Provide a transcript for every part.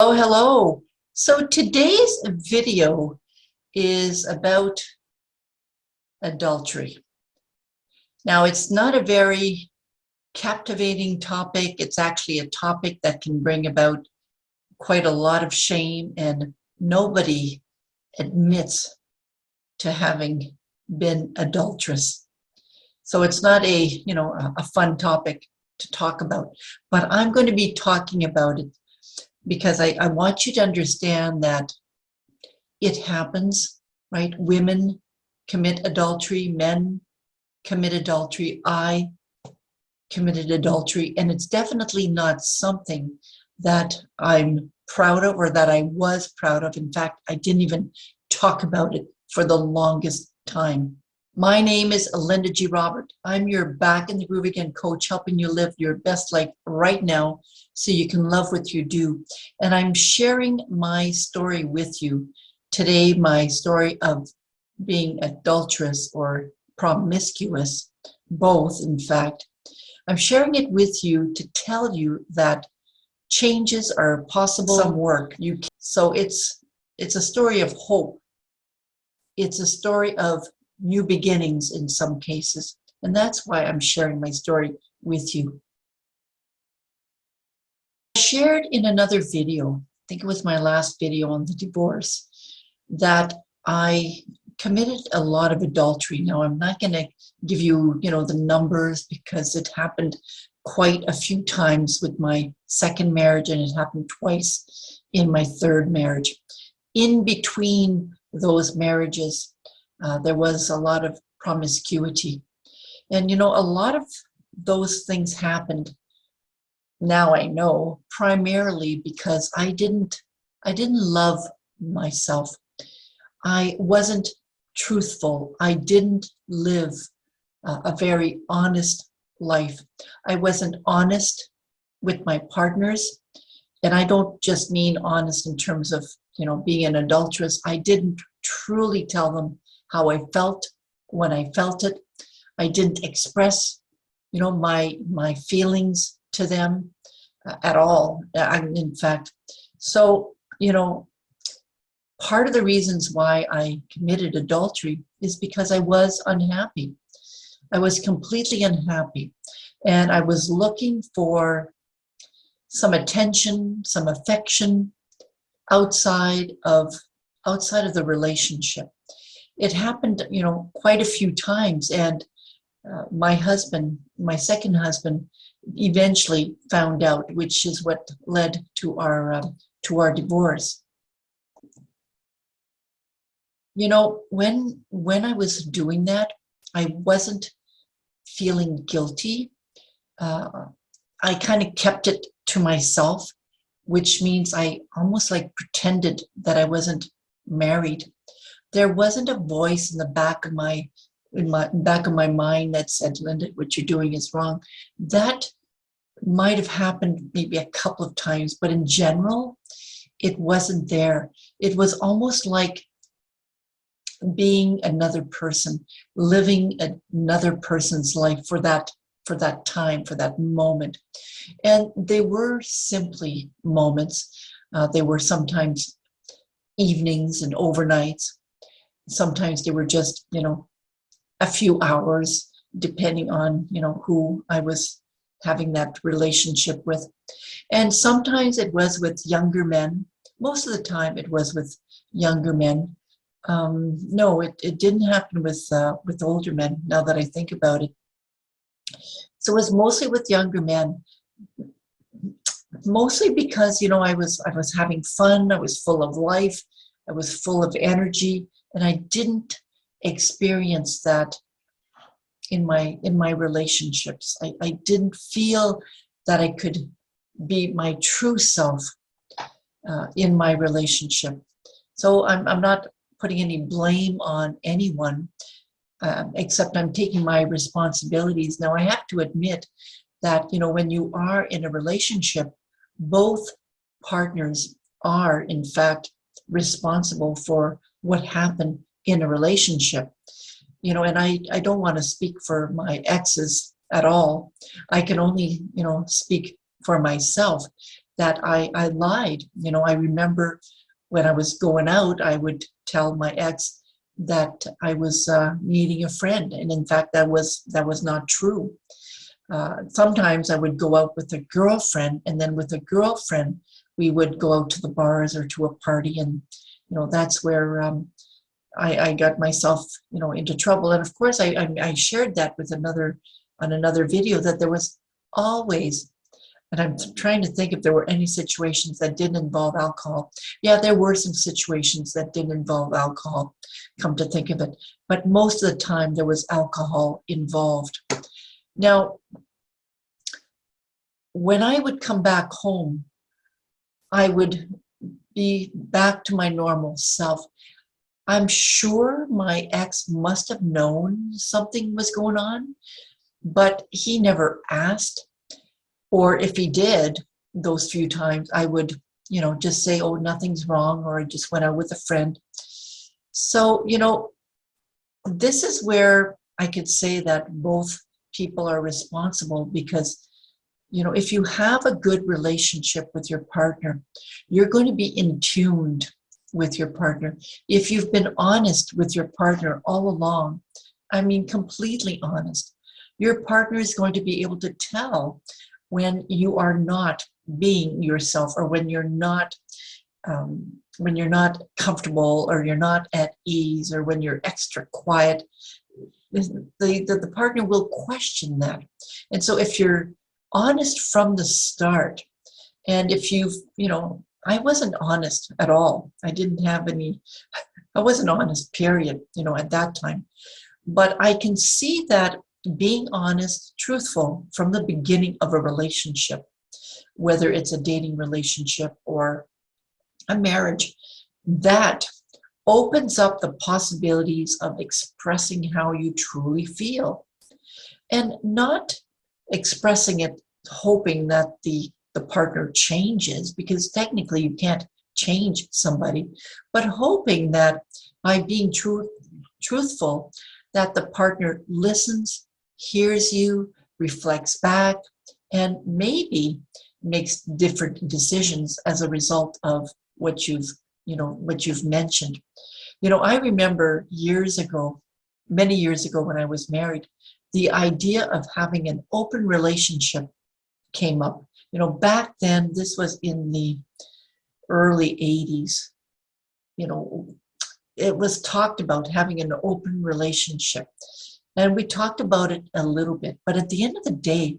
Oh, hello. So today's video is about adultery. Now, it's not a very captivating topic. It's actually a topic that can bring about quite a lot of shame, and nobody admits to having been adulterous. So it's not a fun topic to talk about, but I'm going to be talking about it because I want you to understand that it happens, right? Women commit adultery, men commit adultery, I committed adultery, and it's definitely not something that I'm proud of or that I was proud of. In fact, I didn't even talk about it for the longest time. My name is Linda G. Robert. I'm your Back in the Groove Again coach, helping you live your best life right now so you can love what you do. And I'm sharing my story with you today, my story of being adulterous or promiscuous, both, in fact. I'm sharing it with you to tell you that changes are possible. Some work. So it's a story of hope. It's a story of new beginnings in some cases. And that's why I'm sharing my story with you. I shared in another video, I think it was my last video on the divorce, that I committed a lot of adultery. Now, I'm not going to give you, the numbers because it happened quite a few times with my second marriage, and it happened twice in my third marriage. In between those marriages, there was a lot of promiscuity. And, a lot of those things happened, now I know, primarily because I didn't love myself. I wasn't truthful. I didn't live a very honest life. I wasn't honest with my partners. And I don't just mean honest in terms of, being an adulteress. I didn't truly tell them how I felt when I felt it. I didn't express, my feelings to them at all. In fact, so, part of the reasons why I committed adultery is because I was unhappy. I was completely unhappy, and I was looking for some attention, some affection outside of the relationship. It happened, quite a few times, and my husband, my second husband, eventually found out, which is what led to our divorce. When I was doing that, I wasn't feeling guilty. I kind of kept it to myself, which means I almost like pretended that I wasn't married. There wasn't a voice in the back of my mind that said, "Linda, what you're doing is wrong." That might have happened maybe a couple of times, but in general, it wasn't there. It was almost like being another person, living another person's life for that time, for that moment. And they were simply moments. They were sometimes evenings and overnights. Sometimes they were just, a few hours, depending on, who I was having that relationship with. And sometimes it was with younger men. Most of the time it was with younger men. No, it didn't happen with older men, now that I think about it. So it was mostly with younger men, mostly because, I was having fun, I was full of life, I was full of energy, and I didn't experience that in my relationships. I didn't feel that I could be my true self in my relationship. So I'm not putting any blame on anyone, except I'm taking my responsibilities. Now, I have to admit that, when you are in a relationship, both partners are, in fact, responsible for what happened in a relationship. And I don't want to speak for my exes at all. I can only, speak for myself. that I lied. I remember when I was going out, I would tell my ex that I was meeting a friend, and in fact, that was not true. Sometimes I would go out with a girlfriend, and then with a girlfriend, we would go out to the bars or to a party, and that's where I got myself into trouble. And of course, I shared that with another video, that there was always, and I'm trying to think if there were any situations that didn't involve alcohol. Yeah, there were some situations that didn't involve alcohol, come to think of it. But most of the time there was alcohol involved. Now, when I would come back home, I would be back to my normal self. I'm sure my ex must have known something was going on, but he never asked. Or if he did, those few times, I would, just say, oh, nothing's wrong, or I just went out with a friend. So, this is where I could say that both people are responsible, because, if you have a good relationship with your partner, you're going to be in tune with your partner. If you've been honest with your partner all along, I mean, completely honest, your partner is going to be able to tell when you are not being yourself, or when you're not comfortable, or you're not at ease, or when you're extra quiet. The partner will question that. And so if you're honest from the start, and if I wasn't honest at all. I wasn't honest, period, at that time. But I can see that being honest, truthful from the beginning of a relationship, whether it's a dating relationship or a marriage, that opens up the possibilities of expressing how you truly feel, and not expressing it hoping that the partner changes, because technically you can't change somebody, but hoping that by being truthful, that the partner listens, hears you, reflects back, and maybe makes different decisions as a result of what you've mentioned. I remember many years ago when I was married, the idea of having an open relationship came up. Back then, this was in the early 80s, it was talked about having an open relationship. And we talked about it a little bit, but at the end of the day,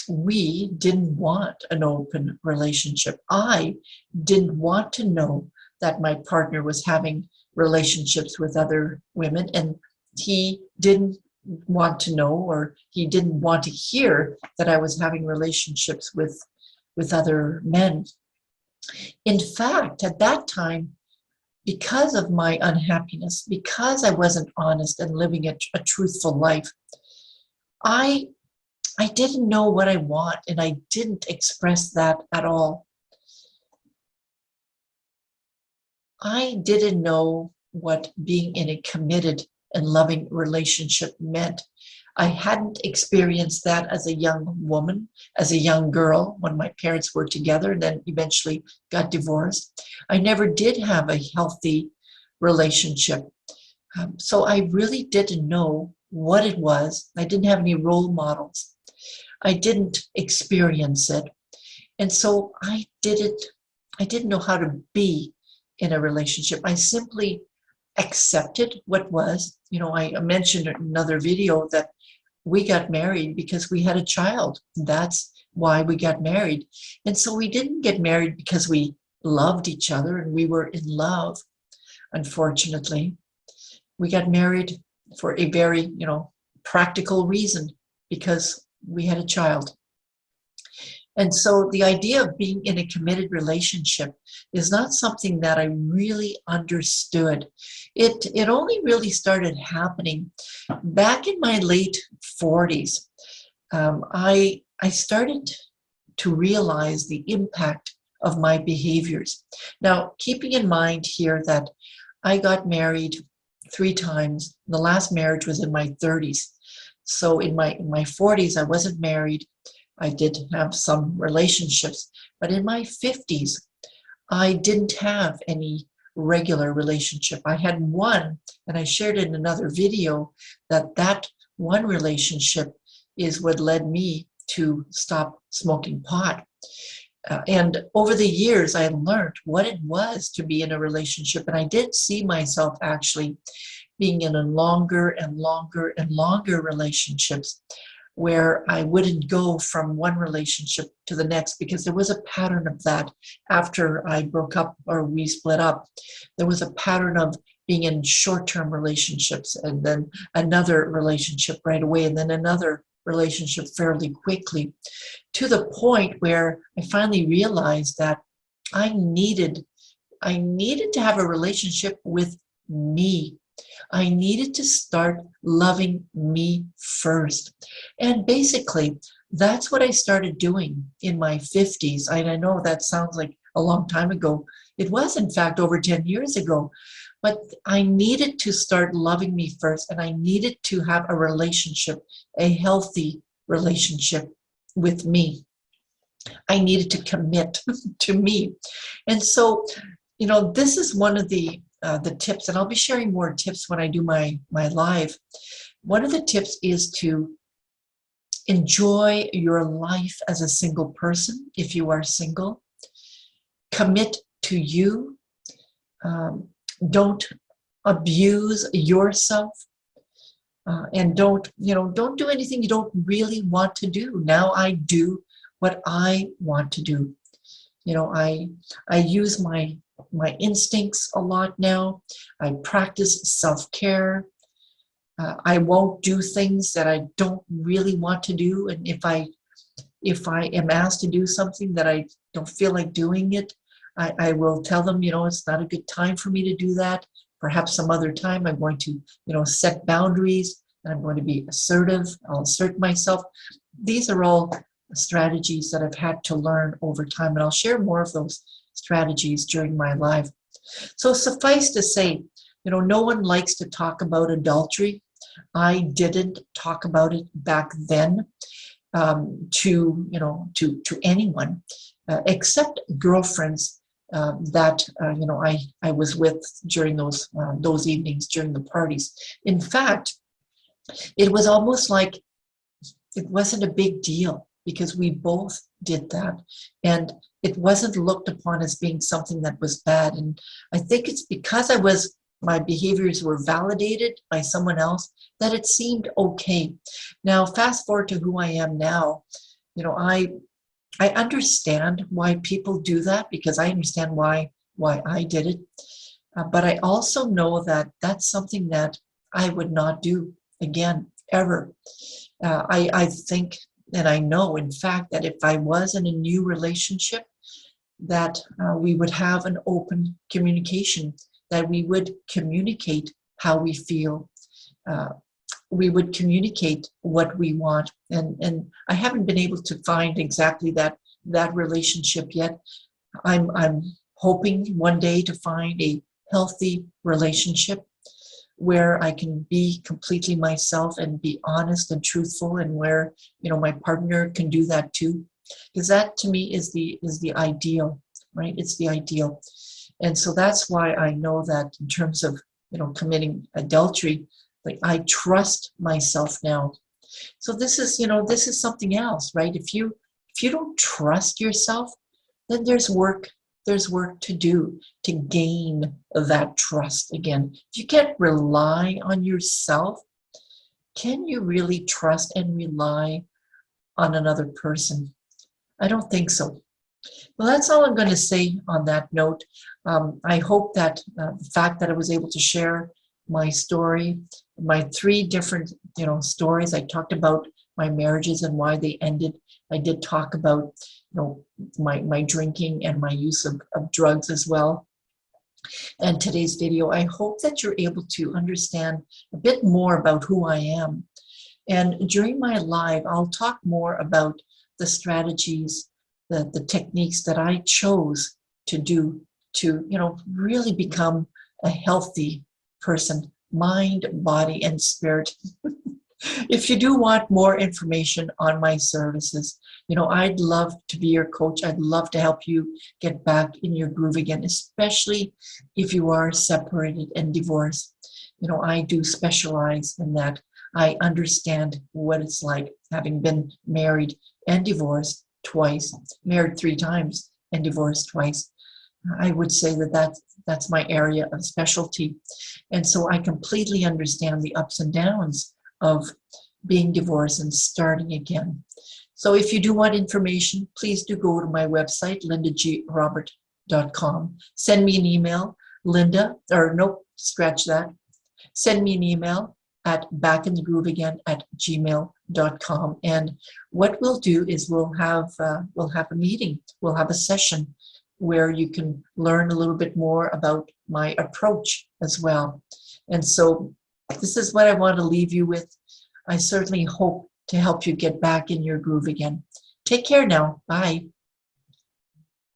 we didn't want an open relationship. I didn't want to know that my partner was having relationships with other women, and he didn't want to know, or he didn't want to hear that I was having relationships with other men. In fact, at that time, because of my unhappiness, because I wasn't honest and living a truthful life, I didn't know what I want, and I didn't express that at all. I didn't know what being in a committed and loving relationship meant. I hadn't experienced that as a young woman, as a young girl, when my parents were together and then eventually got divorced. I never did have a healthy relationship. So I really didn't know what it was. I didn't have any role models. I didn't experience it. And so I didn't know how to be in a relationship. I simply accepted what was. I mentioned in another video that we got married because we had a child. That's why we got married. And so we didn't get married because we loved each other and we were in love, unfortunately. We got married for a very, practical reason, because we had a child. And so the idea of being in a committed relationship is not something that I really understood. It only really started happening back in my late 40s. I started to realize the impact of my behaviors. Now, keeping in mind here that I got married 3 times. The last marriage was in my 30s. So in my 40s, I wasn't married. I did have some relationships, but in my 50s, I didn't have any regular relationship. I had one, and I shared in another video that one relationship is what led me to stop smoking pot. And over the years, I learned what it was to be in a relationship, and I did see myself actually being in a longer and longer and longer relationships where I wouldn't go from one relationship to the next because there was a pattern of that after I broke up or we split up. There was a pattern of being in short-term relationships and then another relationship right away and then another relationship fairly quickly, to the point where I finally realized that I needed to have a relationship with me. I needed to start loving me first. And basically, that's what I started doing in my 50s. I know that sounds like a long time ago. It was, in fact, over 10 years ago. But I needed to start loving me first, and I needed to have a relationship, a healthy relationship with me. I needed to commit to me. And so, this is one of the tips, and I'll be sharing more tips when I do my live. One of the tips is to enjoy your life as a single person, if you are single. Commit to you. Don't abuse yourself. And don't do anything you don't really want to do. Now I do what I want to do. I use my instincts a lot now. I practice self-care. I won't do things that I don't really want to do. And if I am asked to do something that I don't feel like doing it, I will tell them, it's not a good time for me to do that. Perhaps some other time I'm going to, set boundaries, and I'm going to be assertive. I'll assert myself. These are all strategies that I've had to learn over time, and I'll share more of those strategies during my live. So suffice to say, no one likes to talk about adultery. I didn't talk about it back then to anyone except girlfriends that I was with during those evenings during the parties. In fact, it was almost like it wasn't a big deal because we both did that, and it wasn't looked upon as being something that was bad. And I think it's because my behaviors were validated by someone else that it seemed okay. Now, fast forward to who I am now, I understand why people do that because I understand why I did it. But I also know that that's something that I would not do again, ever. I think, and I know, in fact, that if I was in a new relationship, that we would have an open communication, that we would communicate how we feel. We would communicate what we want. And I haven't been able to find exactly that relationship yet. I'm hoping one day to find a healthy relationship where I can be completely myself and be honest and truthful, and where my partner can do that too, because that to me is the ideal, right? It's the ideal. And so that's why I know that in terms of committing adultery, like, I trust myself now. So this is something else, right? If you don't trust yourself, then there's work to do to gain that trust again. If you can't rely on yourself, can you really trust and rely on another person? I don't think so. Well, that's all I'm going to say on that note. I hope that the fact that I was able to share my story, my 3 different stories. I talked about my marriages and why they ended. I did talk about my drinking and my use of drugs as well. And today's video, I hope that you're able to understand a bit more about who I am. And during my live, I'll talk more about the strategies, the techniques that I chose to do to really become a healthy person, mind, body, and spirit. If you do want more information on my services, I'd love to be your coach. I'd love to help you get back in your groove again, especially if you are separated and divorced. I do specialize in that. I understand what it's like having been married and divorced twice, married 3 times and divorced twice. I would say that that's my area of specialty. And so I completely understand the ups and downs of being divorced and starting again. So if you do want information, please do go to my website, lindagrobert.com. Send me an email, Linda, or nope, scratch that. Send me an email at backinthegrooveagain@gmail.com. And what we'll do is we'll have a meeting, we'll have a session where you can learn a little bit more about my approach as well. And so this is what I want to leave you with. I certainly hope to help you get back in your groove again. Take care now. Bye.